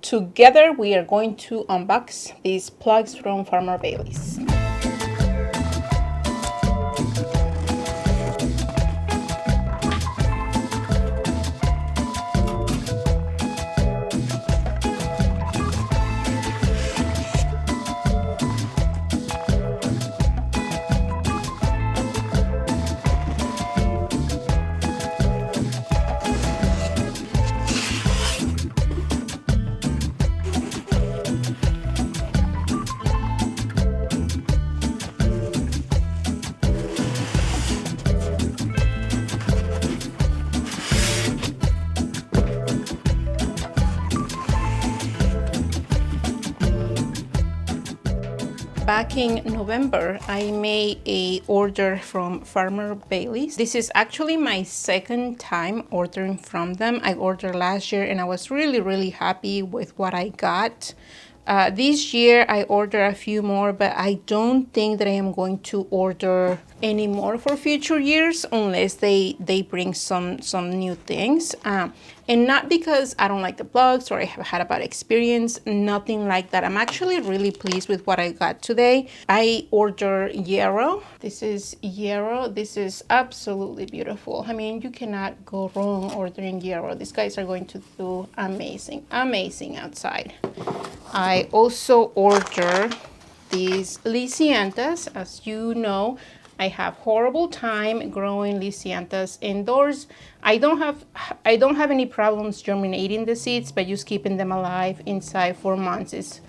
Together, we are going to unbox these plugs from Farmer Bailey's. Back in November, I made a order from Farmer Bailey's. This is actually my second time ordering from them. I ordered last year and I was really happy with what I got. This year I ordered a few more, but I don't think that I am going to order any more for future years unless they bring some new things. And not because I don't like the plugs or I have had a bad experience, nothing like that. I'm actually really pleased with what I got today. I ordered yarrow. This is yarrow. This is absolutely beautiful. I mean, you cannot go wrong ordering yarrow. These guys are going to do amazing outside. I also ordered these lisianthus. As you know, I have horrible time growing lisianthus indoors. I don't have any problems germinating the seeds, but just keeping them alive inside for months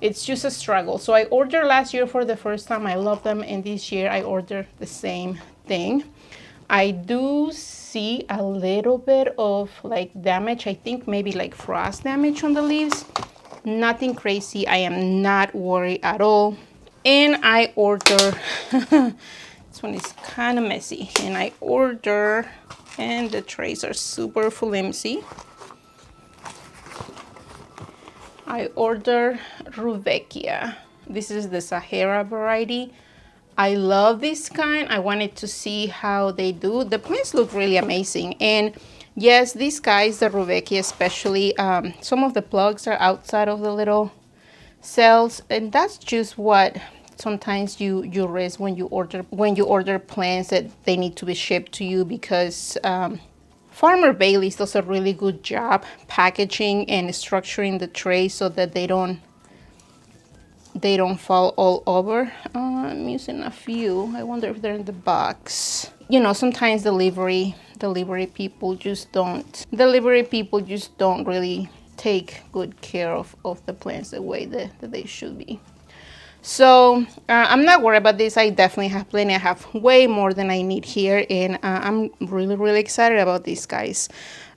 it's just a struggle. So I ordered last year for the first time. I love them, and this year I ordered the same thing. I do see a little bit of like damage. I think maybe like frost damage on the leaves. Nothing crazy. I am not worried at all. And I order this one is kind of messy. And I order, and the trays are super flimsy. I order rudbeckia. This is the Sahara variety. I love this kind. I wanted to see how they do. The plants look really amazing. And yes, these guys, the rudbeckia especially, some of the plugs are outside of the little cells, and that's just what sometimes you risk when you order plants that they need to be shipped to you, because Farmer Bailey's does a really good job packaging and structuring the tray so that they don't fall all over. I'm using a few. I wonder if they're in the box. You know, sometimes delivery people just don't really take good care of the plants the way that they should be. So I'm not worried about this. I definitely have plenty. I have way more than I need here, and I'm really excited about these guys.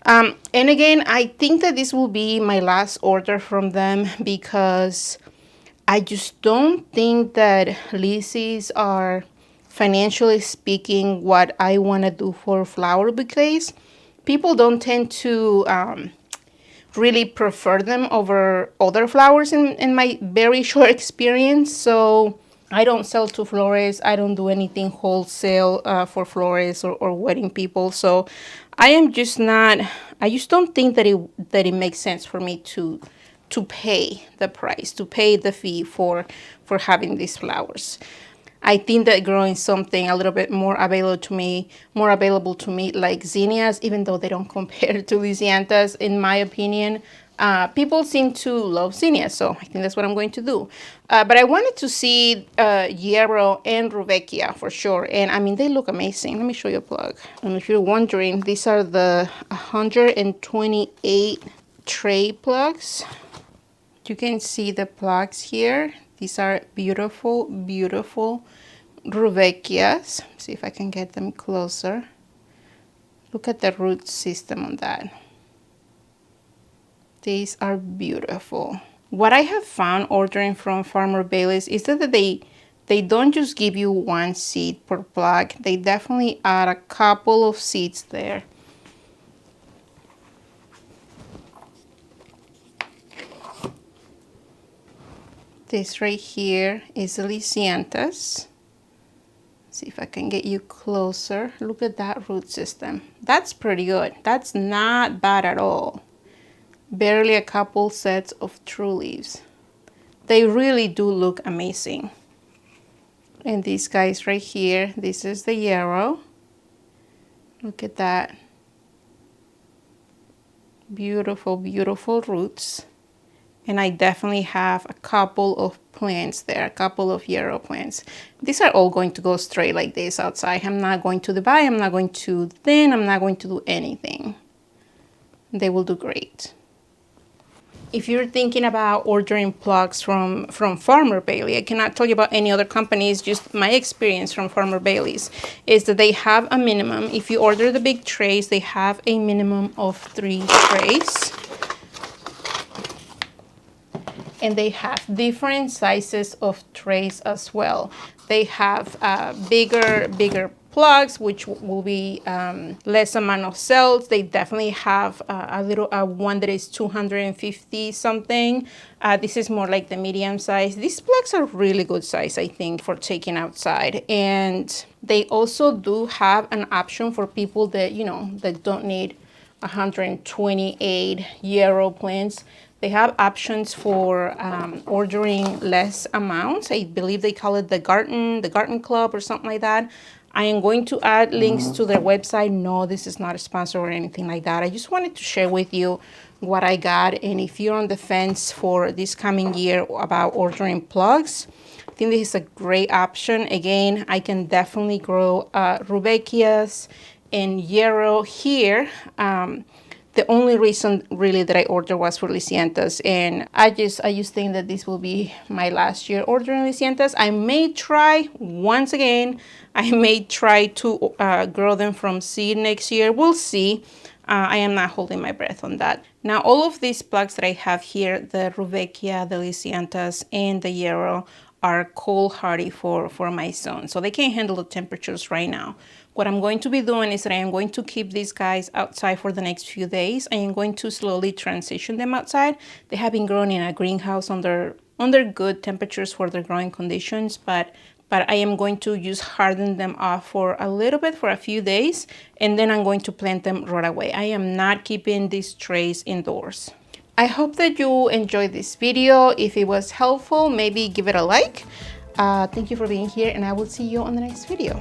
And again, I think that this will be my last order from them, because I just don't think that lisis are, financially speaking, what I want to do for flower bouquets. People don't tend to really prefer them over other flowers in my very short experience. So I don't sell to florists. I don't do anything wholesale for florists or wedding people. So I just don't think that it makes sense for me to pay the price, to pay the fee for having these flowers. I think that growing something a little bit more available to me, like zinnias, even though they don't compare to lisianthus, in my opinion, people seem to love zinnias, so I think that's what I'm going to do. But I wanted to see yarrow and rudbeckia for sure, and I mean, they look amazing. Let me show you a plug. And if you're wondering, these are the 128 tray plugs. You can see the plugs here. These are beautiful rudbeckias. See if I can get them closer. Look at the root system on that. These are beautiful. What I have found ordering from Farmer Bailey's is that they don't just give you one seed per plug. They definitely add a couple of seeds there. This right here is lisianthus. See if I can get you closer. Look at that root system. That's pretty good. That's not bad at all. barely a couple sets of true leaves. They really do look amazing. And these guys right here, this is the yarrow. Look at that. Beautiful, beautiful roots. And I definitely have a couple of plants there, a couple of yarrow plants. These are all going to go straight like this outside. I'm not going to divide, I'm not going to thin, I'm not going to do anything. They will do great. If you're thinking about ordering plugs from Farmer Bailey, I cannot tell you about any other companies, just my experience from Farmer Bailey's is that they have a minimum. If you order the big trays, they have a minimum of 3 trays. And they have different sizes of trays as well. They have bigger plugs, which will be less amount of cells. They definitely have a little one that is 250 something. This is more like the medium size. These plugs are really good size, I think, for taking outside. And they also do have an option for people that, you know, that don't need 128 yarrow plants. They have options for ordering less amounts. I believe they call it the garden club or something like that. I am going to add links to their website. No, this is not a sponsor or anything like that. I just wanted to share with you what I got. And if you're on the fence for this coming year about ordering plugs, I think this is a great option. Again, I can definitely grow rudbeckias and yarrow here. The only reason really that I ordered was for lisianthus, and I just think that this will be my last year ordering lisianthus. I may try once again. I may try to grow them from seed next year. We'll see. I am not holding my breath on that. Now, all of these plugs that I have here, the rudbeckia, the lisianthus, and the yarrow, are cold hardy for my zone, so they can handle the temperatures right now. What I'm going to be doing is that I am going to keep these guys outside for the next few days. I am going to slowly transition them outside. They have been grown in a greenhouse under good temperatures for their growing conditions, but I am going to just harden them off for a little bit, for a few days, and then I'm going to plant them right away. I am not keeping these trays indoors. I hope that you enjoyed this video. If it was helpful, maybe give it a like. Thank you for being here, and I will see you on the next video.